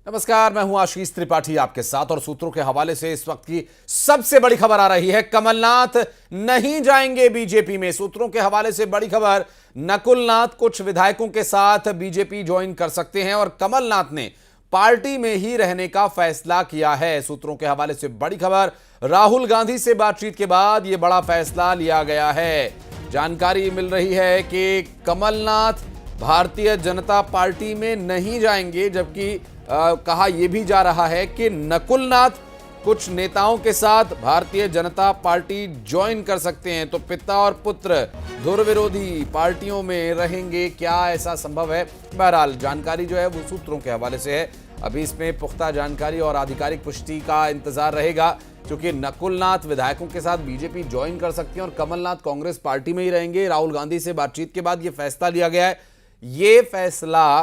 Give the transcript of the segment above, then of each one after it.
नमस्कार, मैं हूं आशीष त्रिपाठी आपके साथ और सूत्रों के हवाले से इस वक्त की सबसे बड़ी खबर आ रही है। कमलनाथ नहीं जाएंगे बीजेपी में। सूत्रों के हवाले से बड़ी खबर, नकुलनाथ कुछ विधायकों के साथ बीजेपी ज्वाइन कर सकते हैं और कमलनाथ ने पार्टी में ही रहने का फैसला किया है। सूत्रों के हवाले से बड़ी खबर, राहुल गांधी से बातचीत के बाद यह बड़ा फैसला लिया गया है। जानकारी मिल रही है कि कमलनाथ भारतीय जनता पार्टी में नहीं जाएंगे, जबकि कहा यह भी जा रहा है कि नकुलनाथ कुछ नेताओं के साथ भारतीय जनता पार्टी ज्वाइन कर सकते हैं। तो पिता और पुत्र धुर विरोधी पार्टियों में रहेंगे, क्या ऐसा संभव है? बहरहाल जानकारी जो है वो सूत्रों के हवाले से है। अभी इसमें पुख्ता जानकारी और आधिकारिक पुष्टि का इंतजार रहेगा, क्योंकि नकुलनाथ विधायकों के साथ बीजेपी ज्वाइन कर सकते हैं और कमलनाथ कांग्रेस पार्टी में ही रहेंगे। राहुल गांधी से बातचीत के बाद यह फैसला लिया गया है। ये फैसला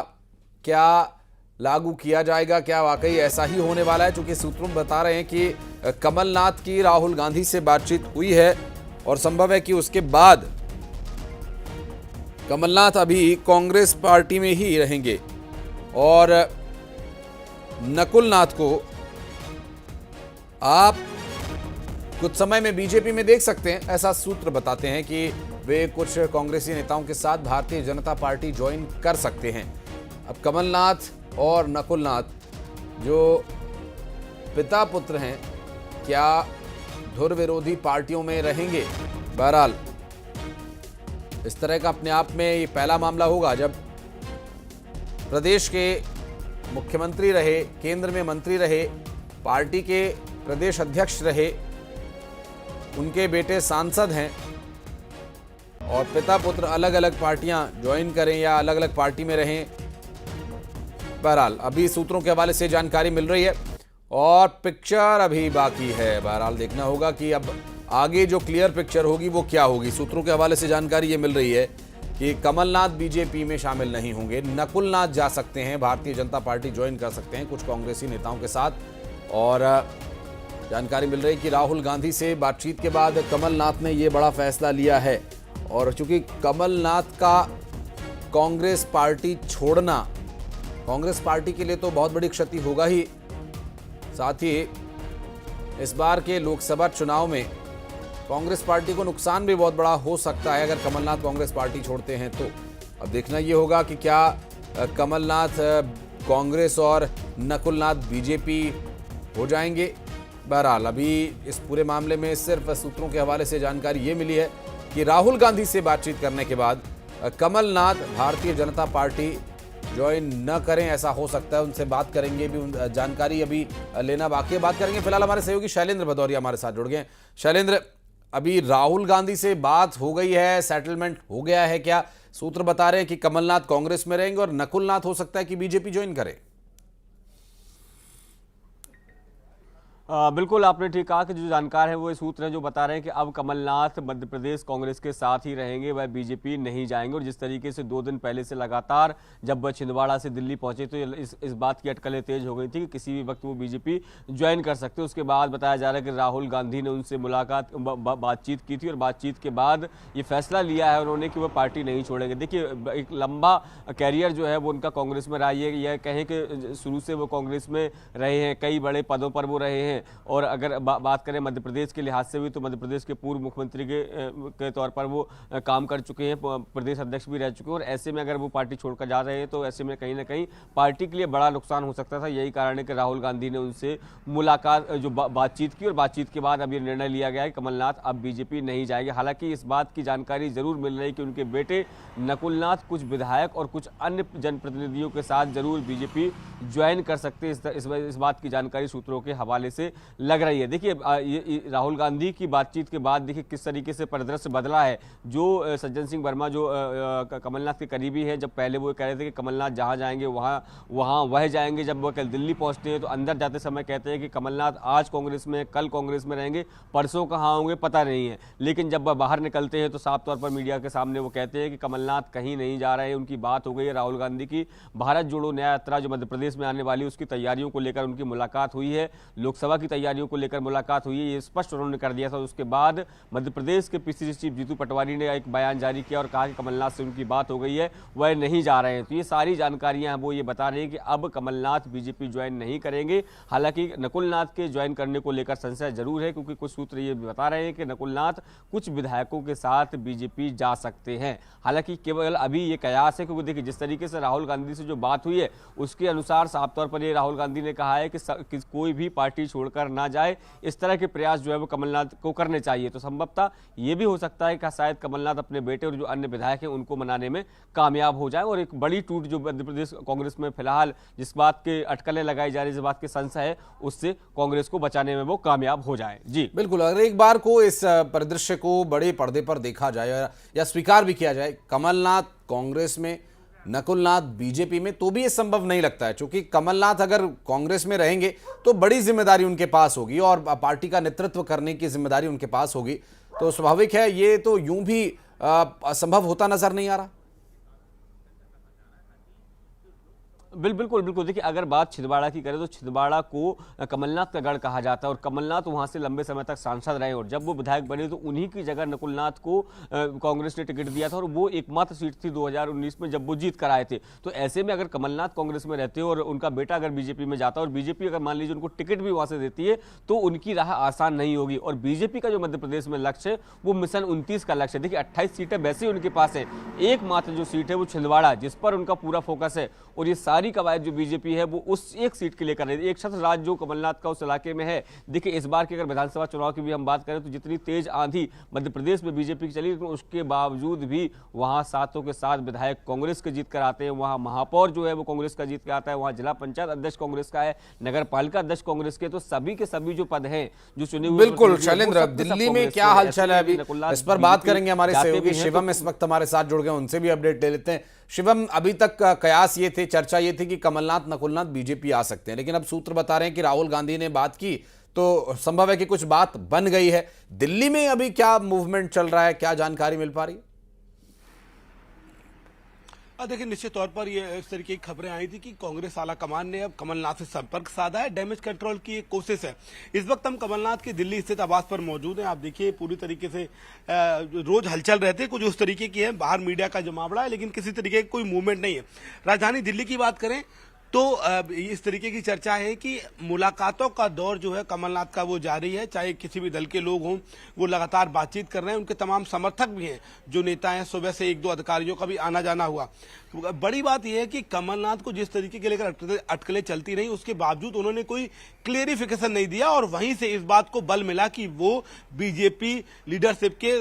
क्या लागू किया जाएगा, क्या वाकई ऐसा ही होने वाला है? क्योंकि सूत्रों बता रहे हैं कि कमलनाथ की राहुल गांधी से बातचीत हुई है और संभव है कि उसके बाद कमलनाथ अभी कांग्रेस पार्टी में ही रहेंगे और नकुलनाथ को आप कुछ समय में बीजेपी में देख सकते हैं। ऐसा सूत्र बताते हैं कि वे कुछ कांग्रेसी नेताओं के साथ भारतीय जनता पार्टी ज्वाइन कर सकते हैं। अब कमलनाथ और नकुलनाथ जो पिता पुत्र हैं, क्या धुर विरोधी पार्टियों में रहेंगे? बहरहाल इस तरह का अपने आप में ये पहला मामला होगा जब प्रदेश के मुख्यमंत्री रहे, केंद्र में मंत्री रहे, पार्टी के प्रदेश अध्यक्ष रहे, उनके बेटे सांसद हैं और पिता पुत्र अलग अलग पार्टियां ज्वाइन करें या अलग अलग पार्टी में रहें। बहरहाल अभी सूत्रों के हवाले से जानकारी मिल रही है और पिक्चर अभी बाकी है। बहरहाल देखना होगा कि अब आगे जो क्लियर पिक्चर होगी वो क्या होगी। सूत्रों के हवाले से जानकारी ये मिल रही है कि कमलनाथ बीजेपी में शामिल नहीं होंगे, नकुलनाथ जा सकते हैं, भारतीय जनता पार्टी ज्वाइन कर सकते हैं कुछ कांग्रेसी नेताओं के साथ। और जानकारी मिल रही है कि राहुल गांधी से बातचीत के बाद कमलनाथ ने ये बड़ा फैसला लिया है। और चूंकि कमलनाथ का कांग्रेस पार्टी छोड़ना कांग्रेस पार्टी के लिए तो बहुत बड़ी क्षति होगा ही, साथ ही इस बार के लोकसभा चुनाव में कांग्रेस पार्टी को नुकसान भी बहुत बड़ा हो सकता है अगर कमलनाथ कांग्रेस पार्टी छोड़ते हैं। तो अब देखना ये होगा कि क्या कमलनाथ कांग्रेस और नकुलनाथ बीजेपी हो जाएंगे। बहरहाल अभी इस पूरे मामले में सिर्फ सूत्रों के हवाले से जानकारी ये मिली है कि राहुल गांधी से बातचीत करने के बाद कमलनाथ भारतीय जनता पार्टी ज्वाइन न करें, ऐसा हो सकता है। उनसे बात करेंगे भी, जानकारी अभी लेना बाकी है, बात करेंगे। फिलहाल हमारे सहयोगी शैलेंद्र भदौरिया हमारे साथ जुड़ गए। शैलेंद्र, अभी राहुल गांधी से बात हो गई है, सेटलमेंट हो गया है क्या? सूत्र बता रहे हैं कि कमलनाथ कांग्रेस में रहेंगे और नकुलनाथ हो सकता है कि बीजेपी ज्वाइन करे। बिल्कुल आपने ठीक कहा कि जो जानकार है वो ये सूत्र हैं जो बता रहे हैं कि अब कमलनाथ मध्य प्रदेश कांग्रेस के साथ ही रहेंगे, वह बीजेपी नहीं जाएंगे। और जिस तरीके से 2 दिन पहले से लगातार जब वह छिंदवाड़ा से दिल्ली पहुंचे तो इस बात की अटकलें तेज हो गई थी कि किसी भी वक्त वो बीजेपी ज्वाइन कर सकते। उसके बाद बताया जा रहा है कि राहुल गांधी ने उनसे बातचीत की थी और बातचीत के बाद ये फैसला लिया है उन्होंने कि वह पार्टी नहीं छोड़ेंगे। देखिए, एक लंबा कैरियर जो है वो उनका कांग्रेस में रहा है। यह कहें कि शुरू से वो कांग्रेस में रहे हैं, कई बड़े पदों पर वो रहे हैं। और अगर बात करें मध्य प्रदेश के लिहाज से भी तो मध्य प्रदेश के पूर्व मुख्यमंत्री के तौर पर वो काम कर चुके हैं, प्रदेश अध्यक्ष भी रह चुके हैं। और ऐसे में अगर वो पार्टी छोड़कर जा रहे हैं तो ऐसे में कहीं ना कहीं पार्टी के लिए बड़ा नुकसान हो सकता था। यही कारण है कि राहुल गांधी ने उनसे मुलाकात जो बातचीत की और बातचीत के बाद अब ये निर्णय लिया गया है कि कमलनाथ अब बीजेपी नहीं जाएंगे। हालांकि इस बात की जानकारी जरूर मिल रही है कि उनके बेटे नकुलनाथ कुछ विधायक और कुछ अन्य जनप्रतिनिधियों के साथ जरूर बीजेपी ज्वाइन कर सकते हैं। इस बात की जानकारी सूत्रों के हवाले से लग रही है। देखिए, राहुल गांधी की बातचीत के बाद देखिए किस तरीके से परिदृश्य बदला है। जो सज्जन सिंह वर्मा जो कमलनाथ के करीबी हैं, जब पहले वो कह रहे थे कि कमलनाथ जहां जाएंगे वहां वह जाएंगे, जब वो कल दिल्ली पहुंचते हैं तो अंदर जाते समय कहते हैं कि कमलनाथ आज कांग्रेस में, कल कांग्रेस में रहेंगे, परसों कहां होंगे पता नहीं है। लेकिन जब वह बाहर निकलते हैं तो साफ तौर पर मीडिया के सामने वो कहते हैं कि कमलनाथ कहीं नहीं जा रहे हैं। उनकी बात हो गई है राहुल गांधी की भारत जोड़ो न्याय यात्रा जो मध्य प्रदेश प्रदेश में आने वाली उसकी तैयारियों को लेकर उनकी मुलाकात हुई है, लोकसभा की तैयारियों को लेकर मुलाकात हुई है, ये स्पष्ट उन्होंने कर दिया था। उसके बाद मध्य प्रदेश के पीसीसी चीफ जीतू पटवारी ने एक बयान जारी किया और कहा कि कमलनाथ से उनकी बात हो गई है, वह नहीं जा रहे हैं। तो ये सारी जानकारियां वो ये बता रहे हैं कि अब कमलनाथ बीजेपी ज्वाइन नहीं करेंगे। हालांकि नकुलनाथ के ज्वाइन करने को लेकर संशय जरूर है, क्योंकि कुछ सूत्र ये बता रहे हैं कि नकुलनाथ कुछ विधायकों के साथ बीजेपी जा सकते हैं। हालांकि केवल अभी ये कयास है, क्योंकि देखिए जिस तरीके से राहुल गांधी से जो बात हुई है उसके अनुसार साफ तौर पर ये राहुल गांधी ने कहा है कि कोई भी पार्टी छोड़कर ना जाए, इस तरह के प्रयास जो है वो कमलनाथ को करने चाहिए। तो संभवतः ये भी हो सकता है कि शायद कमलनाथ अपने बेटे और जो अन्य विधायक हैं उनको मनाने में कामयाब हो जाए और एक बड़ी टूट जो मध्य प्रदेश कांग्रेस में फिलहाल जिस बात के अटकलें लगाई जा रही, जिस बात के संशय है, उससे कांग्रेस को बचाने में वो कामयाब हो जाए। जी बिल्कुल, अगर एक बार को इस परिदृश्य को बड़े पर्दे पर देखा जाए या स्वीकार भी किया जाए, कमलनाथ कांग्रेस में, नकुलनाथ बीजेपी में, तो भी ये संभव नहीं लगता है, क्योंकि कमलनाथ अगर कांग्रेस में रहेंगे तो बड़ी जिम्मेदारी उनके पास होगी और पार्टी का नेतृत्व करने की जिम्मेदारी उनके पास होगी। तो स्वाभाविक है ये तो यूं भी असंभव होता नजर नहीं आ रहा। बिल्कुल बिल्कुल। देखिए अगर बात छिंदवाड़ा की करें तो छिंदवाड़ा को कमलनाथ का गढ़ कहा जाता है और कमलनाथ वहां से लंबे समय तक सांसद रहे और जब वो विधायक बने तो उन्हीं की जगह नकुलनाथ को कांग्रेस ने टिकट दिया था और वो एकमात्र सीट थी 2019 में जब वो जीत कर आए थे। तो ऐसे में अगर कमलनाथ कांग्रेस में रहते और उनका बेटा अगर बीजेपी में जाता और बीजेपी अगर मान लीजिए उनको टिकट भी वहां से देती है तो उनकी राह आसान नहीं होगी। और बीजेपी का जो मध्य प्रदेश में लक्ष्य है वो मिशन 29 का लक्ष्य है। देखिए 28 सीटें वैसे उनके पास है, एकमात्र जो सीट है वो छिंदवाड़ा जिस पर उनका पूरा फोकस है और ये सारी कवायद जो बीजेपी है वो उस एक सीट के लिए कर रही है। एक छत्र राज जो कमलनाथ का उस इलाके में है। देखिए इस बार की अगर विधानसभा चुनाव की भी हम बात करें तो जितनी तेज आंधी मध्य प्रदेश में बीजेपी की चली तो उसके बावजूद भी वहां 7 के 7 विधायक कांग्रेस के जीत कर आते हैं। वहां महापौर जो है वो कांग्रेस का जीत के आता है, वहां जिला पंचायत अध्यक्ष कांग्रेस का है, नगर पालिका अध्यक्ष कांग्रेस के, तो सभी के सभी जो पद हैं जो चुने हुए। बिल्कुल शैलेंद्र, दिल्ली में क्या हालचाल है अभी इस पर बात करेंगे। हमारे सहयोगी शिवम इस वक्त हमारे साथ जुड़ गए, उनसे भी अपडेट ले लेते हैं। शिवम, अभी तक कयास ये थे, चर्चा ये थी कि कमलनाथ नकुलनाथ बीजेपी आ सकते हैं, लेकिन अब सूत्र बता रहे हैं कि राहुल गांधी ने बात की तो संभव है कि कुछ बात बन गई है। दिल्ली में अभी क्या मूवमेंट चल रहा है, क्या जानकारी मिल पा रही है? देखिए निश्चित तौर पर ये इस तरीके की खबरें आई थी कि कांग्रेस आला कमान ने अब कमलनाथ से संपर्क साधा है, डैमेज कंट्रोल की एक कोशिश है। इस वक्त हम कमलनाथ के दिल्ली स्थित आवास पर मौजूद हैं। आप देखिए पूरी तरीके से रोज हलचल रहते हैं, कुछ उस तरीके की है, बाहर मीडिया का जमावड़ा है, लेकिन किसी तरीके की कोई मूवमेंट नहीं है। राजधानी दिल्ली की बात करें तो इस तरीके की चर्चा है कि मुलाकातों का दौर जो है कमलनाथ का वो जारी है, चाहे किसी भी दल के लोग हों वो लगातार बातचीत कर रहे हैं। उनके तमाम समर्थक भी हैं जो नेता हैं, सुबह से 1-2 अधिकारियों का भी आना जाना हुआ। बड़ी बात यह है कि कमलनाथ को जिस तरीके के लेकर अटकलें चलती रही उसके बावजूद उन्होंने कोई क्लेरिफिकेशन नहीं दिया और वहीं से इस बात को बल मिला कि वो बीजेपी लीडरशिप के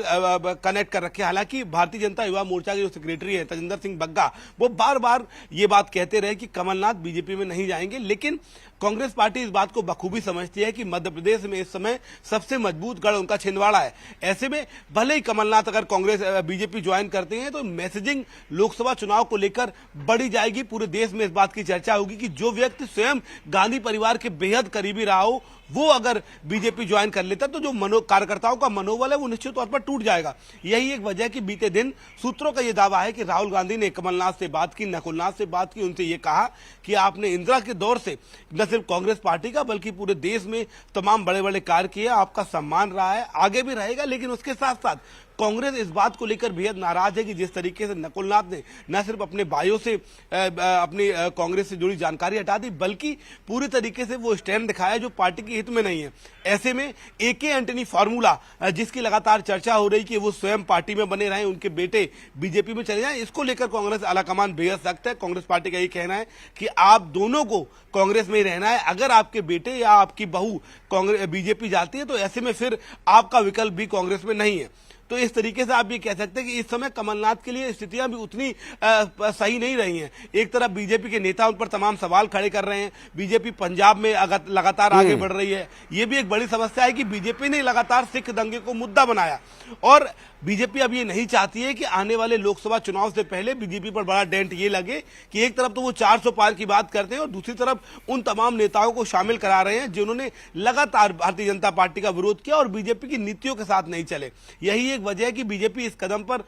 कनेक्ट कर रखे। हालांकि भारतीय जनता युवा मोर्चा के जो सेक्रेटरी है तजिंदर सिंह बग्गा वो बार बार ये बात कहते रहे कि कमलनाथ बीजेपी में नहीं जाएंगे, लेकिन कांग्रेस पार्टी इस बात को बखूबी समझती है कि मध्य प्रदेश में इस समय सबसे मजबूत गढ़ उनका छिंदवाड़ा है। ऐसे में भले ही कमलनाथ अगर कांग्रेस बीजेपी ज्वाइन करते हैं तो मैसेजिंग लोकसभा चुनाव को लेकर बढ़ी जाएगी। पूरे देश में इस बात की चर्चा होगी कि जो व्यक्ति स्वयं गांधी परिवार के बेहद करीबी रहा हो वो अगर बीजेपी ज्वाइन कर लेता तो जो कार्यकर्ताओं का मनोबल है वो निश्चित तौर पर टूट जाएगा। यही एक वजह कि बीते दिन सूत्रों का यह दावा है कि राहुल गांधी ने कमलनाथ से बात की, नकुलनाथ से बात की, उनसे यह कहा कि आपने इंदिरा के दौर से न सिर्फ कांग्रेस पार्टी का बल्कि पूरे देश में तमाम बड़े बड़े कार्य किए, आपका सम्मान रहा है, आगे भी रहेगा। लेकिन उसके साथ साथ कांग्रेस इस बात को लेकर बेहद नाराज है कि जिस तरीके से नकुलनाथ ने न सिर्फ अपने बायो से अपनी कांग्रेस से जुड़ी जानकारी हटा दी बल्कि पूरी तरीके से वो स्टैंड दिखाया जो पार्टी के हित में नहीं है। ऐसे में AK एंटनी फार्मूला जिसकी लगातार चर्चा हो रही कि वो स्वयं पार्टी में बने रहें, उनके बेटे बीजेपी में चले जाएं, इसको लेकर कांग्रेस आलाकमान बेहद सख्त है। कांग्रेस पार्टी का ये कहना है कि आप दोनों को कांग्रेस में ही रहना है। अगर आपके बेटे या आपकी बहू कांग्रेस बीजेपी जाती है तो ऐसे में फिर आपका विकल्प भी कांग्रेस में नहीं है। तो इस तरीके से आप ये कह सकते हैं कि इस समय कमलनाथ के लिए स्थितियां भी उतनी सही नहीं रही हैं। एक तरफ बीजेपी के नेता उन पर तमाम सवाल खड़े कर रहे हैं, बीजेपी पंजाब में लगातार आगे बढ़ रही है। ये भी एक बड़ी समस्या है कि बीजेपी ने लगातार सिख दंगे को मुद्दा बनाया और बीजेपी अब ये नहीं चाहती है कि आने वाले लोकसभा चुनाव से पहले बीजेपी पर बड़ा डेंट ये लगे कि एक तरफ तो वो 400 पार की बात करते हैं और दूसरी तरफ उन तमाम नेताओं को शामिल करा रहे हैं जिन्होंने लगातार भारतीय जनता पार्टी का विरोध किया और बीजेपी की नीतियों के साथ नहीं चले। यही एक वजह है कि बीजेपी इस कदम पर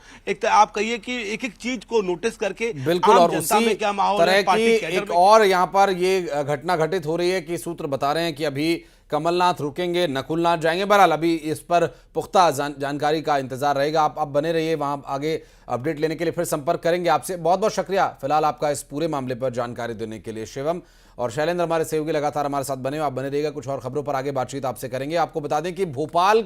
आप कहिए कि एक एक चीज को नोटिस करके बिल्कुल, आम और जनता उसी में क्या माहौल तरह है, की पार्टी कैडर एक में और यहाँ पर ये घटना घटित हो रही है कि सूत्र बता रहे हैं कि अभी कमलनाथ रुकेंगे, नकुलनाथ जाएंगे। बहरहाल अभी इस पर पुख्ता जानकारी का इंतजार रहेगा। आप बने रहिए, वहां आगे अपडेट लेने के लिए फिर संपर्क करेंगे आपसे। बहुत बहुत शुक्रिया फिलहाल आपका इस पूरे मामले पर जानकारी देने के लिए। शिवम और शैलेंद्र हमारे सहयोगी लगातार हमारे साथ बने हुए, आप बने रहिएगा। कुछ और खबरों पर आगे बातचीत आपसे करेंगे। आपको बता दें कि भोपाल